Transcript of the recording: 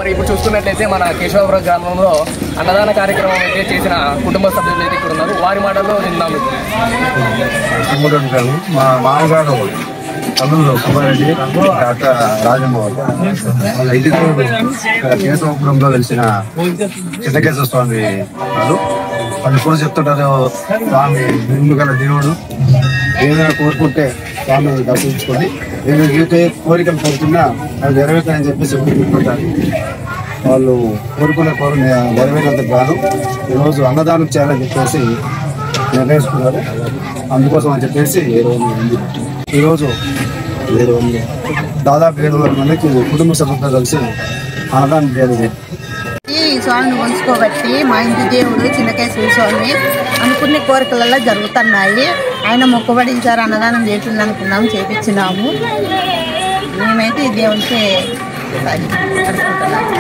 మరి ఇప్పుడు చూసుకున్నట్లయితే మన కేశవాపురం గ్రామంలో అన్నదాన కార్యక్రమం అయితే చేసిన కుటుంబ సభ్యులు అయితే ఇక్కడ ఉన్నారు. వారి మాటల్లో విందాము. మా మామగారు అల్లుడు సుబ్బారెడ్డి, డాక్టర్ రాజమోహన్ వాళ్ళ ఇంటికి కేశవాపురంలో తెలిసిన చిన్నకేశ్వర స్వామి గారు వాళ్ళు కూడా చెప్తుంటారు. స్వామి ముందు గల దేవుడు ఏదైనా కోరుకుంటే స్వామి దర్శించుకొని ఏదైతే కోరికలు కోరుతున్నా అది నెరవేర్తాయని చెప్పేసి కోరుకుంటారు. వాళ్ళు కోరుకున్న నెరవేరేందుకు గాను ఈరోజు అన్నదానం చేయాలని చెప్పేసి నిర్ణయించుకున్నారు. అందుకోసం అని చెప్పేసి ఈరోజు దాదాపు 700 మందికి కుటుంబ సభ్యులతో కలిసి అన్నదానం జరిగింది. ఈ స్వామిని ఉంచుకోబట్టి మా ఇంటి దేవుడు చిన్నకేశ్వర స్వామి అనుకునే కోరికలలో జరుగుతున్నాయి. ఆయన మొక్కుబడి ఈసారి అన్నదానం చేసింది అనుకున్నాము, చేపించినాము. మేమైతే ఈ దేవునికి అనుకుంటున్నాము.